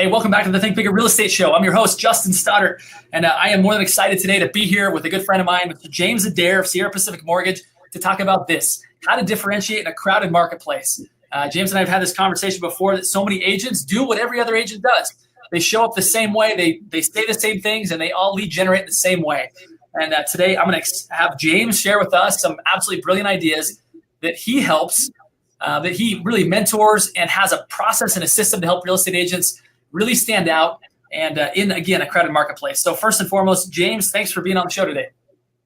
Hey, welcome back to the Think Bigger Real Estate Show. I'm your host, Justin Stoddard, and I am more than excited today to be here with a good friend of mine, Mr. James Adair of Sierra Pacific Mortgage, to talk about this, how to differentiate in a crowded marketplace. James and I have had this conversation before that so many agents do what every other agent does. They show up the same way, they say the same things, and they all lead generate the same way. And today I'm going to have James share with us some absolutely brilliant ideas that he helps, that he really mentors and has a process and a system to help real estate agents really stand out and in, again, a crowded marketplace. So first and foremost, James, thanks for being on the show today.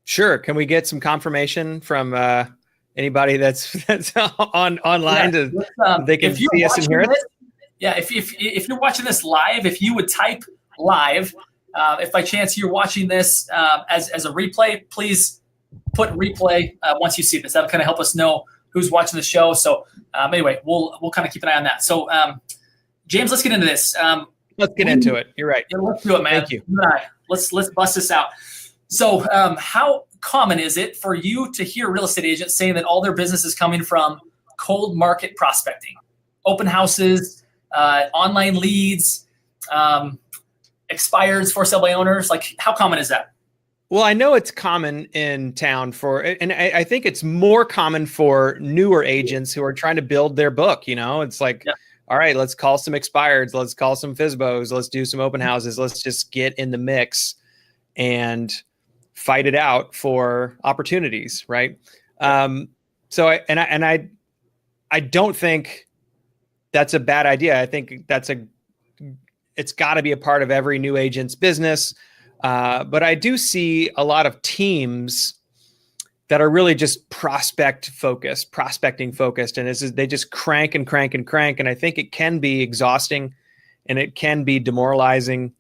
Sure. Can we get some confirmation from anybody that's online they can see us and hear it? Yeah, if you're watching this live, if you would type live, if by chance you're watching this as a replay, please put replay once you see this. That'll kind of help us know who's watching the show. So anyway, we'll kind of keep an eye on that. So James, let's get into this. Let's get into it. You're right. Yeah, let's do it, man. Thank you. Let's bust this out. So how common is it for you to hear real estate agents saying that all their business is coming from cold market prospecting, open houses, online leads, expireds, for sale by owners? Like, how common is that? Well, I know it's common in town and I think it's more common for newer agents who are trying to build their book. You know, it's like, yeah. All right, let's call some expireds. Let's call some FSBOs. Let's do some open houses. Let's just get in the mix and fight it out for opportunities, right? So I don't think that's a bad idea. I think it's got to be a part of every new agent's business. But I do see a lot of teams that are really just prospecting focused. And they just crank. And I think it can be exhausting and it can be demoralizing.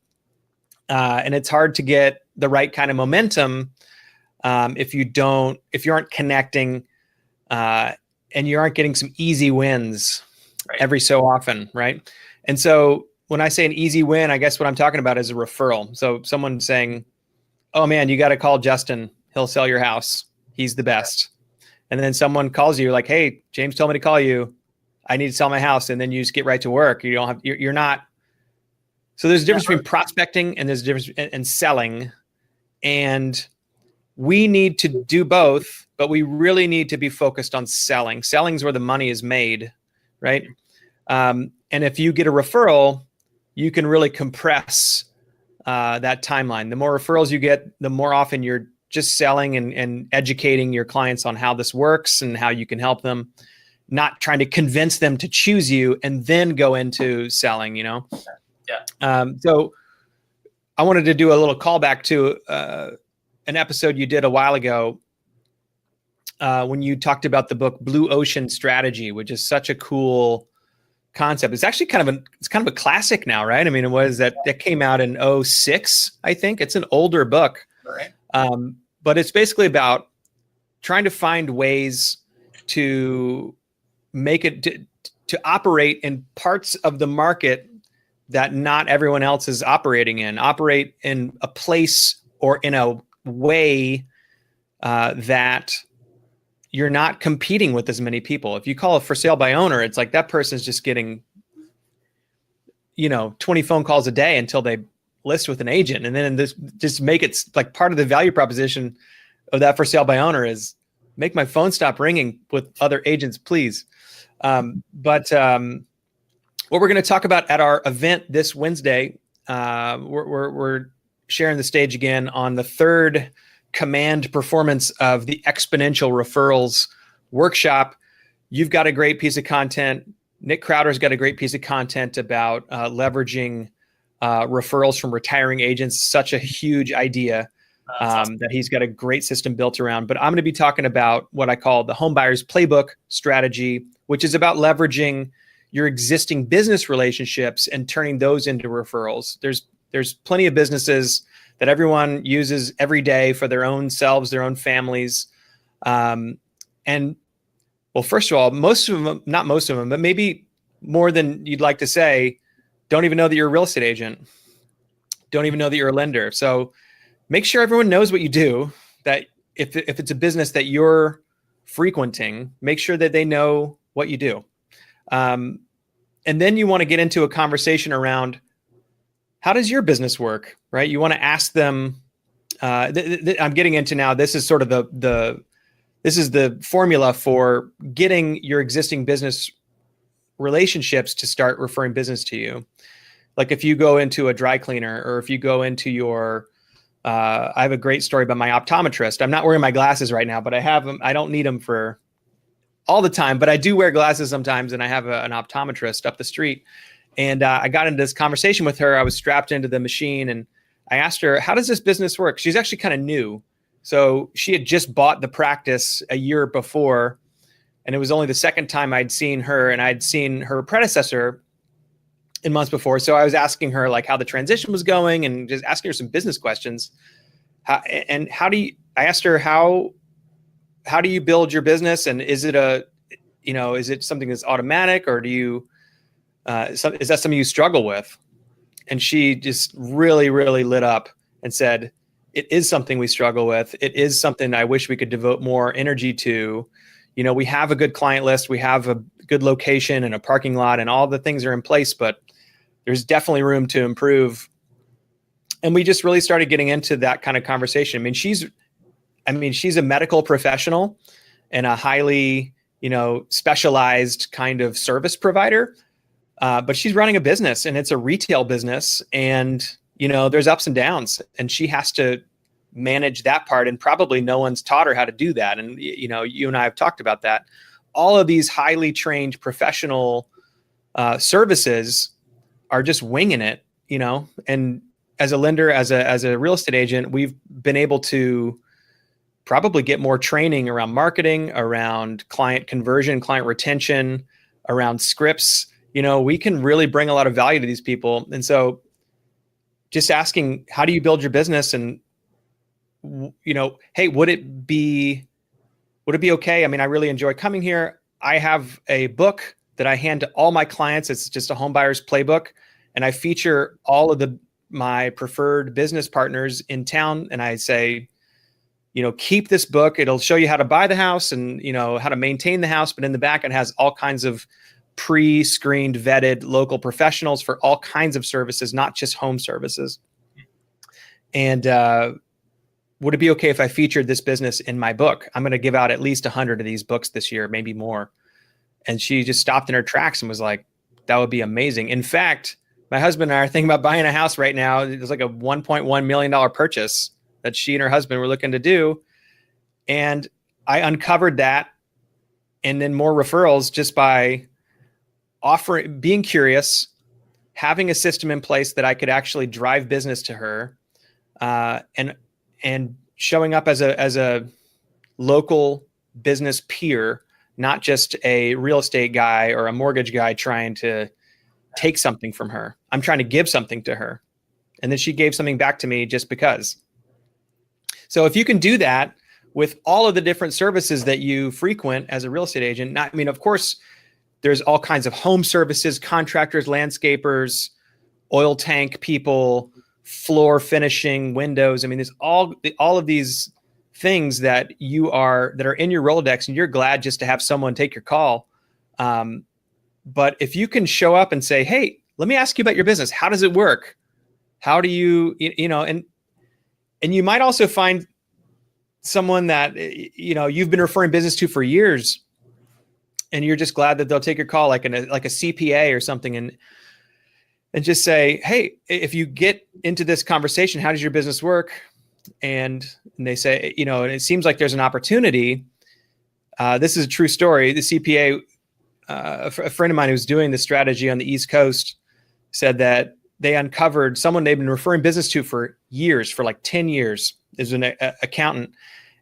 And it's hard to get the right kind of momentum if you aren't connecting and you aren't getting some easy wins every so often, right? And so when I say an easy win, I guess what I'm talking about is a referral. So someone saying, oh man, you got to call Justin. He'll sell your house. He's the best. And then someone calls you like, hey, James told me to call you. I need to sell my house. And then you just get right to work. You're not. So there's a difference between prospecting and there's a difference in selling. And we need to do both, but we really need to be focused on selling. Selling is where the money is made, right? And if you get a referral, you can really compress that timeline. The more referrals you get, the more often you're just selling and educating your clients on how this works and how you can help them, not trying to convince them to choose you and then go into selling, you know? Yeah. So I wanted to do a little callback to an episode you did a while ago when you talked about the book Blue Ocean Strategy, which is such a cool concept. It's actually kind of a classic now, right? I mean, that came out in 2006, I think. It's an older book. Right. But it's basically about trying to find ways to make it to operate in parts of the market that not everyone else is operating in, operate in a place or in a way that you're not competing with as many people. If you call a for sale by owner, it's like that person's just getting, 20 phone calls a day until they list with an agent. And then just make it like part of the value proposition of that for sale by owner is make my phone stop ringing with other agents, please. But what we're going to talk about at our event this Wednesday, we're sharing the stage again on the third command performance of the Exponential Referrals workshop. You've got a great piece of content. Nick Crowder's got a great piece of content about leveraging referrals from retiring agents. Such a huge idea that he's got a great system built around. But I'm going to be talking about what I call the home buyer's playbook strategy, which is about leveraging your existing business relationships and turning those into referrals. There's plenty of businesses that everyone uses every day for their own selves, their own families. And well, first of all, not most of them, but maybe more than you'd like to say, don't even know that you're a real estate agent. Don't even know that you're a lender. So make sure everyone knows what you do, that if it's a business that you're frequenting, make sure that they know what you do. And then you want to get into a conversation around how does your business work? Right? You want to ask them. I'm getting into now. This is sort of this is the formula for getting your existing business relationships to start referring business to you. Like if you go into a dry cleaner, or if you go into your, I have a great story about my optometrist. I'm not wearing my glasses right now, but I have them. I don't need them for all the time, but I do wear glasses sometimes. And I have an optometrist up the street. And I got into this conversation with her. I was strapped into the machine and I asked her, how does this business work? She's actually kind of new. So she had just bought the practice a year before. And it was only the second time I'd seen her, and I'd seen her predecessor in months before. So I was asking her like how the transition was going and just asking her some business questions. I asked her, how do you build your business? And is it is it something that's automatic, or do you, is that something you struggle with? And she just really, really lit up and said, it is something we struggle with. It is something I wish we could devote more energy to. We have a good client list, we have a good location and a parking lot, and all the things are in place, but there's definitely room to improve. And we just really started getting into that kind of conversation. I mean, she's a medical professional and a highly, specialized kind of service provider. But she's running a business, and it's a retail business, and, there's ups and downs, and she has to manage that part. And probably no one's taught her how to do that. And, you and I have talked about that. All of these highly trained professional services are just winging it, and as a lender, as a real estate agent, we've been able to probably get more training around marketing, around client conversion, client retention, around scripts. We can really bring a lot of value to these people. And so just asking, how do you build your business? And, hey, would it be okay? I mean, I really enjoy coming here. I have a book that I hand to all my clients. It's just a home buyer's playbook. And I feature all of my preferred business partners in town. And I say, keep this book. It'll show you how to buy the house and, how to maintain the house. But in the back, it has all kinds of pre-screened, vetted local professionals for all kinds of services, not just home services. And would it be okay if I featured this business in my book? I'm going to give out at least 100 of these books this year, maybe more. And she just stopped in her tracks and was like, that would be amazing. In fact, my husband and I are thinking about buying a house right now. It's like a $1.1 million purchase that she and her husband were looking to do. And I uncovered that, and then more referrals just by being curious, having a system in place that I could actually drive business to her, and showing up as a local business peer, not just a real estate guy or a mortgage guy trying to take something from her. I'm trying to give something to her. And then she gave something back to me just because. So if you can do that with all of the different services that you frequent as a real estate agent, of course, there's all kinds of home services, contractors, landscapers, oil tank people, floor finishing, windows. There's all of these things that are in your Rolodex, and you're glad just to have someone take your call. But if you can show up and say, hey, let me ask you about your business. How does it work? How do you, and you might also find someone that, you've been referring business to for years, and you're just glad that they'll take your call, like a CPA or something, and just say, hey, if you get into this conversation, how does your business work? And they say, and it seems like there's an opportunity. This is a true story. The CPA, a friend of mine who's doing this strategy on the East Coast, said that they uncovered someone they've been referring business to for years, for like 10 years, is an accountant.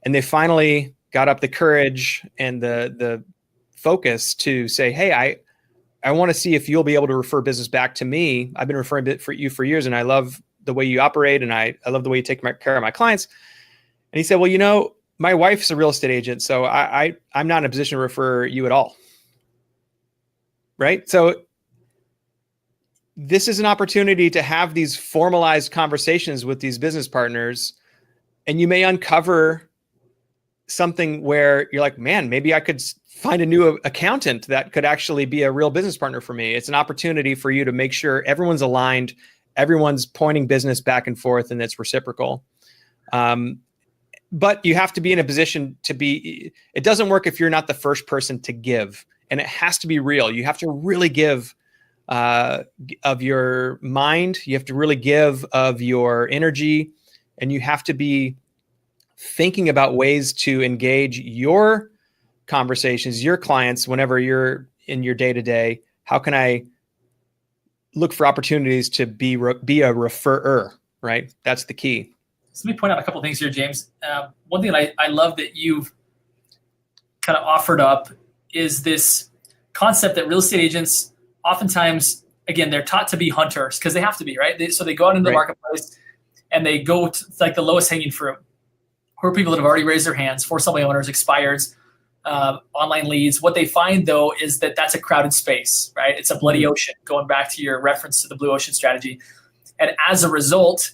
And they finally got up the courage and the focus to say, hey, I want to see if you'll be able to refer business back to me. I've been referring for you for years, and I love the way you operate, and I love the way you take care of my clients. And he said, well, my wife's a real estate agent, so I'm not in a position to refer you at all. Right? So this is an opportunity to have these formalized conversations with these business partners, and you may uncover something where you're like, man, maybe I could find a new accountant that could actually be a real business partner for me. It's an opportunity for you to make sure everyone's aligned, everyone's pointing business back and forth, and it's reciprocal. But you have to be in a position to be, it doesn't work if you're not the first person to give, and it has to be real. You have to really give of your mind. You have to really give of your energy, and you have to be thinking about ways to engage your conversations, your clients, whenever you're in your day-to-day. How can I look for opportunities to be a referrer, right? That's the key. So let me point out a couple of things here, James. One thing I love that you've kind of offered up is this concept that real estate agents oftentimes, again, they're taught to be hunters because they have to be, right? So they go out into the marketplace and they go to like the lowest hanging fruit, who are people that have already raised their hands, for somebody owners, expireds, online leads. What they find, though, is that that's a crowded space, right? It's a bloody ocean, going back to your reference to the blue ocean strategy. And as a result,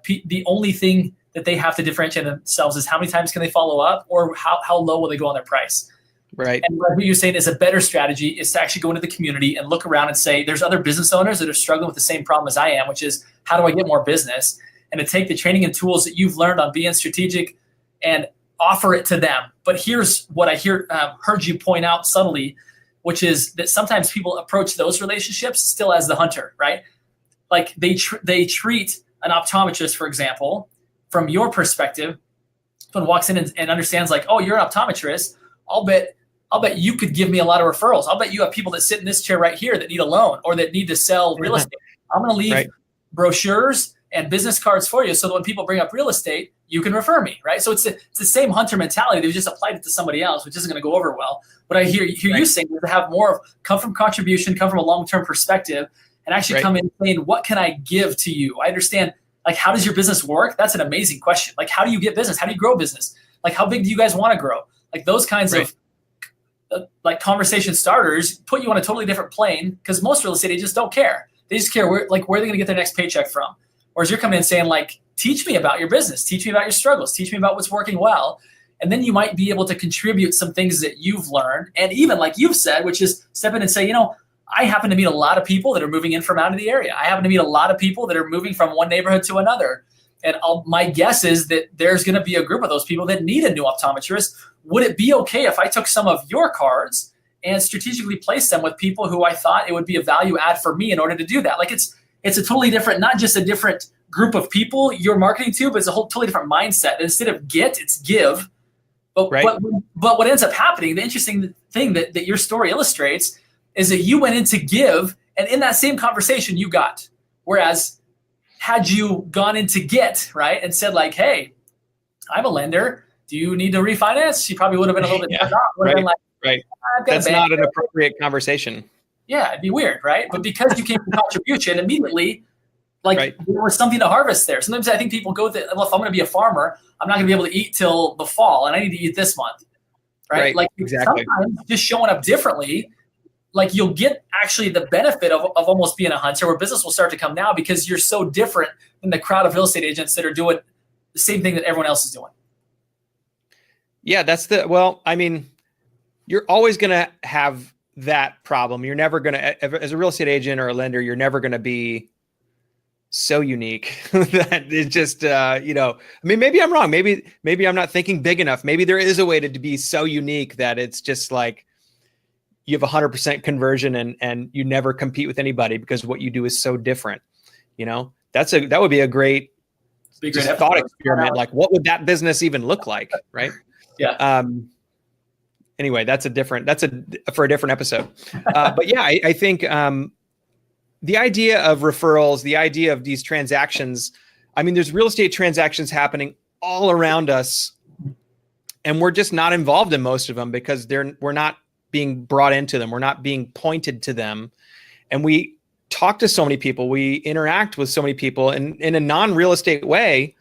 the only thing that they have to differentiate themselves is how many times can they follow up, or how low will they go on their price. Right. And what you're saying is a better strategy is to actually go into the community and look around and say, there's other business owners that are struggling with the same problem as I am, which is, how do I get more business? And to take the training and tools that you've learned on being strategic and offer it to them. But here's what I heard you point out subtly, which is that sometimes people approach those relationships still as the hunter, right? Like they treat an optometrist, for example, from your perspective, someone walks in and understands like, oh, you're an optometrist. I'll bet you could give me a lot of referrals. I'll bet you have people that sit in this chair right here that need a loan or that need to sell real estate. I'm going to leave brochures and business cards for you so that when people bring up real estate, you can refer me, right? So it's the same hunter mentality. They've just applied it to somebody else, which isn't going to go over well. But I hear you saying to have more of come from contribution, come from a long-term perspective, and actually come in saying, what can I give to you? I understand, like, how does your business work? That's an amazing question. Like, how do you get business? How do you grow business? Like, how big do you guys want to grow? Like those kinds of like conversation starters put you on a totally different plane, because most real estate agents don't care. They just care where they're going to get their next paycheck from. Whereas you're coming in saying like, teach me about your business, teach me about your struggles, teach me about what's working well. And then you might be able to contribute some things that you've learned. And even like you've said, which is step in and say, I happen to meet a lot of people that are moving in from out of the area. I happen to meet a lot of people that are moving from one neighborhood to another. And my guess is that there's going to be a group of those people that need a new optometrist. Would it be okay if I took some of your cards and strategically placed them with people who I thought it would be a value add for me in order to do that? Like it's a totally different, not just a different group of people you're marketing to, but it's a whole totally different mindset. Instead of get, it's give. But what ends up happening, the interesting thing that your story illustrates is that you went in to give, and in that same conversation you got. Whereas had you gone in to get, right, and said like, hey, I'm a lender, do you need to refinance? She probably would have been a little bit turned off. That's not an appropriate conversation. Yeah, it'd be weird, right? But because you came from contribution immediately, there was something to harvest there. Sometimes I think people go that, well, if I'm going to be a farmer, I'm not going to be able to eat till the fall, and I need to eat this month, right? Like exactly. Sometimes just showing up differently, like you'll get actually the benefit of almost being a hunter, where business will start to come now because you're so different than the crowd of real estate agents that are doing the same thing that everyone else is doing. Yeah, you're always going to have that problem. You're never going to, as a real estate agent or a lender, you're never going to be so unique that it's just, maybe I'm wrong. Maybe I'm not thinking big enough. Maybe there is a way to be so unique that it's just like you have 100% conversion and you never compete with anybody because what you do is so different. That would be a great thought experiment. Like, what would that business even look like? Right. Yeah. Anyway, that's for a different episode. But yeah, I think, the idea of referrals, the idea of these transactions, there's real estate transactions happening all around us, and we're just not involved in most of them because we're not being brought into them. We're not being pointed to them. And we talk to so many people, we interact with so many people in a non-real estate way.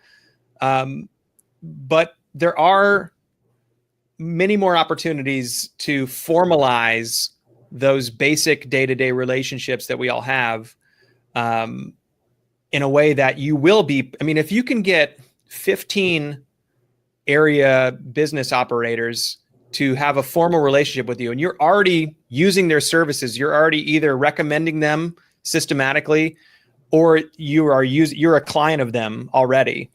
But there are many more opportunities to formalize those basic day-to-day relationships that we all have, in a way that you will be. If you can get 15 area business operators to have a formal relationship with you, and you're already using their services, you're already either recommending them systematically, or you're a client of them already.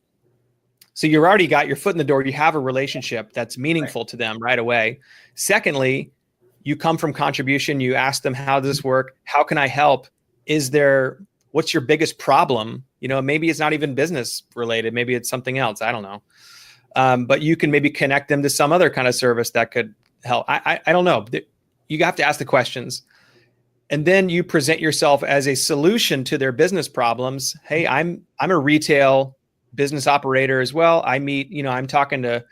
So you've already got your foot in the door. You have a relationship that's meaningful to them right away. Secondly, you come from contribution. You ask them, how does this work? How can I help? What's your biggest problem? Maybe it's not even business related. Maybe it's something else. I don't know. But you can maybe connect them to some other kind of service that could help. I don't know. You have to ask the questions. And then you present yourself as a solution to their business problems. Hey, I'm a retail business operator as well. I'm talking to,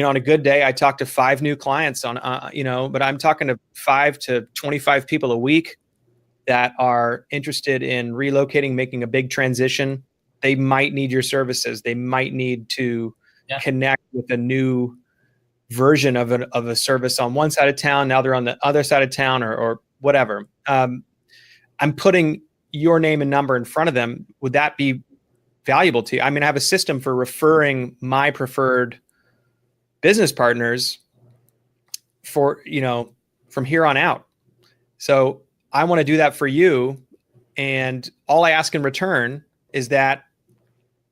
on a good day, I talk to 5 new clients but I'm talking to 5 to 25 people a week that are interested in relocating, making a big transition. They might need your services. They might need to connect with a new version of a service on one side of town. Now they're on the other side of town or whatever. I'm putting your name and number in front of them. Would that be valuable to you? I mean, I have a system for referring my preferred business partners for, from here on out. So I want to do that for you. And all I ask in return is that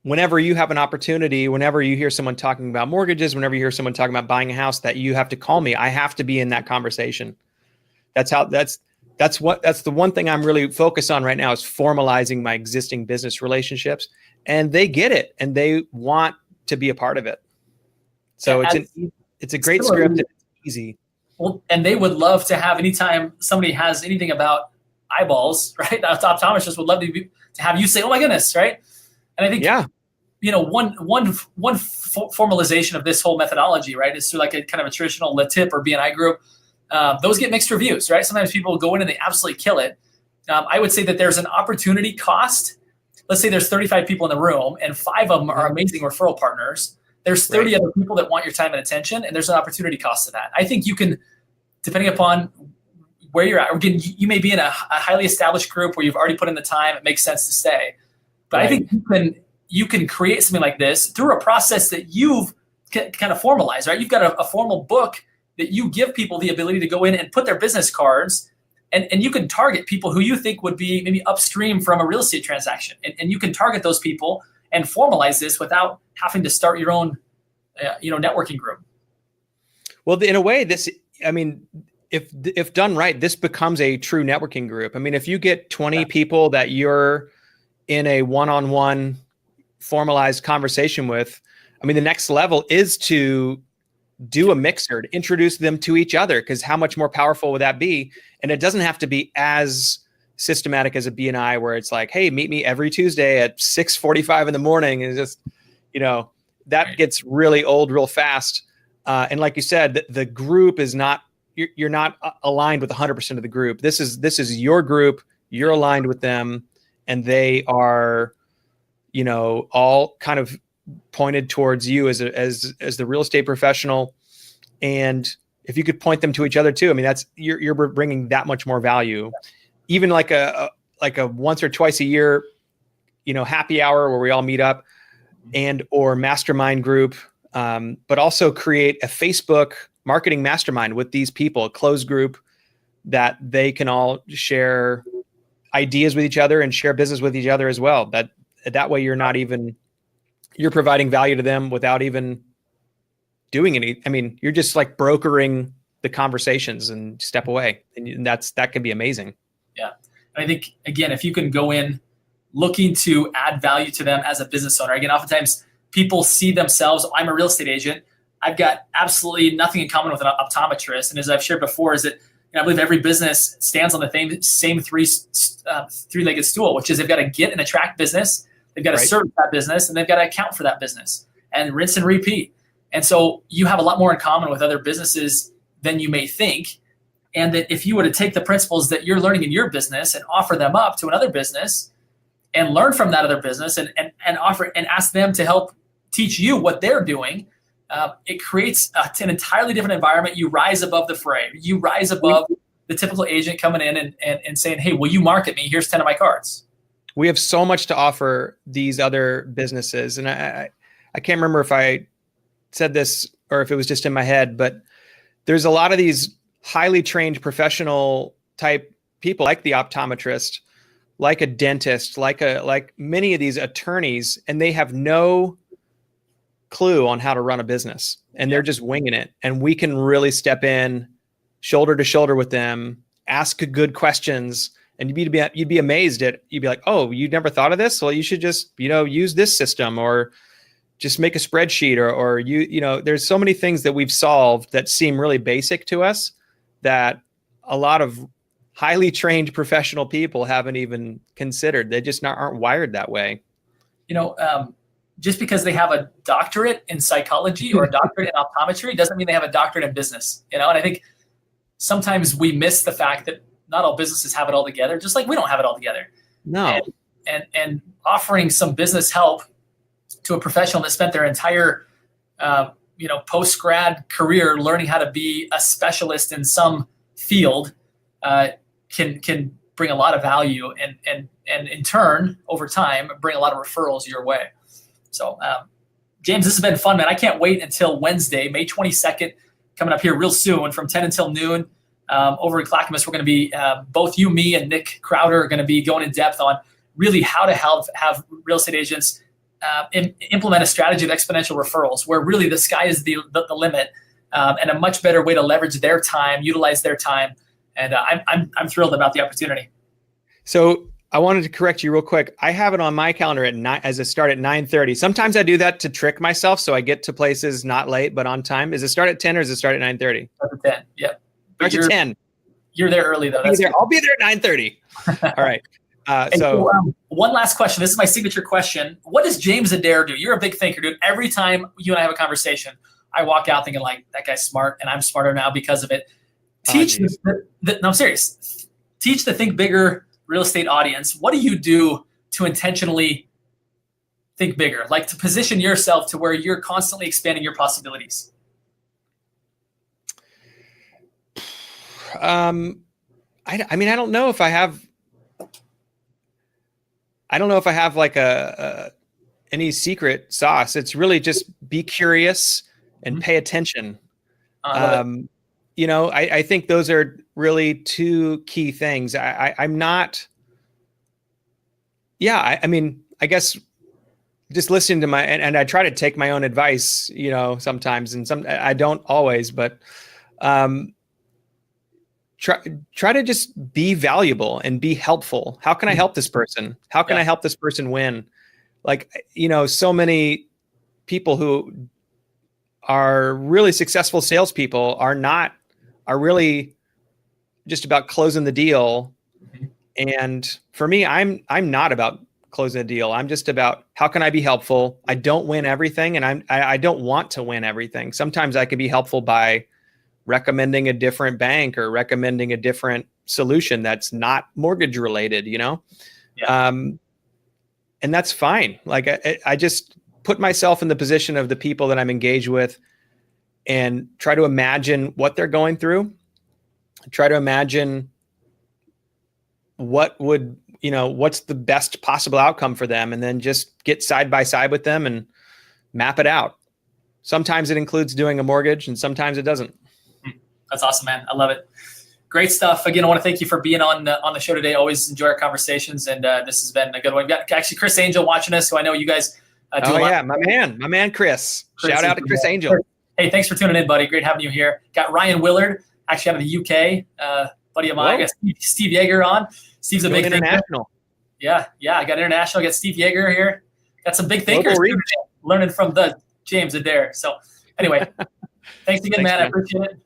whenever you have an opportunity, whenever you hear someone talking about mortgages, whenever you hear someone talking about buying a house, that you have to call me. I have to be in that conversation. That's the one thing I'm really focused on right now is formalizing my existing business relationships, and they get it and they want to be a part of it. So it's a great script. It's easy. Well, and they would love to have, anytime somebody has anything about eyeballs, right? The optometrist would love to have you say, "Oh my goodness," right? And I think, one formalization of this whole methodology, right, is through like a kind of a traditional LaTip or BNI group. Those get mixed reviews, right? Sometimes people go in and they absolutely kill it. I would say that there's an opportunity cost. Let's say there's 35 people in the room and 5 of them are amazing referral partners. There's 30 other people that want your time and attention, and there's an opportunity cost to that. I think you can, depending upon where you're at, again, you may be in a highly established group where you've already put in the time. It makes sense to stay. But I think you can create something like this through a process that you've kind of formalized, right? You've got a formal book that you give people the ability to go in and put their business cards, and you can target people who you think would be maybe upstream from a real estate transaction. And you can target those people and formalize this without having to start your own, networking group. Well, in a way, if done right, this becomes a true networking group. I mean, if you get 20 people that you're in a one-on-one formalized conversation with, the next level is to do a mixer, to introduce them to each other, because how much more powerful would that be? And it doesn't have to be as systematic as a BNI where it's like, hey, meet me every Tuesday at 6:45 in the morning. And just, that gets really old real fast. And like you said, the group is not, you're not aligned with 100% of the group. This is your group. You're aligned with them, and they are, all kind of pointed towards you as the real estate professional. And if you could point them to each other too, that's, you're bringing that much more value. Even like a once or twice a year, happy hour where we all meet up or mastermind group, but also create a Facebook marketing mastermind with these people, a closed group that they can all share ideas with each other and share business with each other as well. That way you're providing value to them without even doing any. You're just like brokering the conversations and step away, and that can be amazing. Yeah. And I think, again, if you can go in looking to add value to them as a business owner, again, oftentimes people see themselves, I'm a real estate agent. I've got absolutely nothing in common with an optometrist. And as I've shared before, is that I believe every business stands on the same three-legged stool, which is they've got to get and attract business. They've got to service that business, and they've got to account for that business and rinse and repeat. And so you have a lot more in common with other businesses than you may think. And that if you were to take the principles that you're learning in your business and offer them up to another business and learn from that other business and offer and ask them to help teach you what they're doing, it creates an entirely different environment. You rise above the fray. You rise above the typical agent coming in and saying, hey, will you market me? Here's 10 of my cards. We have so much to offer these other businesses. And I can't remember if I said this or if it was just in my head, but there's a lot of these highly trained professional type people like the optometrist like a dentist, like many of these attorneys, and they have no clue on how to run a business, and they're just winging it. And we can really step in shoulder to shoulder with them, ask good questions, and you'd be amazed you'd be like, oh, you never thought of this? Well, you should just, use this system, or just make a spreadsheet, or there's so many things that we've solved that seem really basic to us that a lot of highly trained professional people haven't even considered. They just aren't wired that way. Just because they have a doctorate in psychology or a doctorate in optometry doesn't mean they have a doctorate in business. And I think sometimes we miss the fact that not all businesses have it all together, just like we don't have it all together. No. And offering some business help to a professional that spent their entire post-grad career learning how to be a specialist in some field can bring a lot of value, and in turn, over time, bring a lot of referrals your way. So, James, this has been fun, man. I can't wait until Wednesday, May 22nd, coming up here real soon from 10 until noon. Over in Clackamas, we're going to be, both you, me, and Nick Crowder are going to be going in depth on really how to have real estate agents implement a strategy of exponential referrals, where really the sky is the limit, and a much better way to leverage their time, utilize their time. And I'm thrilled about the opportunity. So I wanted to correct you real quick. I have it on my calendar as a start at 9:30. Sometimes I do that to trick myself, so I get to places not late but on time. Is it start at 10 or is it start at 9:30? Start at 10. Yep. Start at 10. You're there early though. I'll be there at 9:30. All right. So one last question. This is my signature question. What does James Adair do? You're a big thinker, dude. Every time you and I have a conversation, I walk out thinking like, that guy's smart, and I'm smarter now because of it. No, I'm serious. Teach the Think Bigger real estate audience. What do you do to intentionally think bigger? Like to position yourself to where you're constantly expanding your possibilities? I don't know if I have like any secret sauce. It's really just be curious and pay attention. I think those are really two key things. I guess just listening to and I try to take my own advice, sometimes, and I don't always, but try to just be valuable and be helpful. How can I help this person? How can I help this person win? Like, so many people who are really successful salespeople are really just about closing the deal. And for me, I'm not about closing a deal. I'm just about how can I be helpful? I don't win everything, and I don't want to win everything. Sometimes I can be helpful by recommending a different bank or recommending a different solution that's not mortgage related, and that's fine. Like I just put myself in the position of the people that I'm engaged with and try to imagine what they're going through. Try to imagine what's the best possible outcome for them, and then just get side by side with them and map it out. Sometimes it includes doing a mortgage, and sometimes it doesn't. That's awesome, man. I love it. Great stuff. Again, I want to thank you for being on the show today. Always enjoy our conversations, and this has been a good one. We've got actually Chris Angel watching us, so I know you guys do a lot. Yeah, my man, Chris. Shout out to Chris Angel. Hey, thanks for tuning in, buddy. Great having you here. Got Ryan Willard, actually out of the UK, buddy of mine. I got Steve Yeager on. Steve's a big international. Yeah. I got international. I got Steve Yeager here. Got some big thinkers learning from the James Adair. So anyway, thanks again, man. I appreciate it.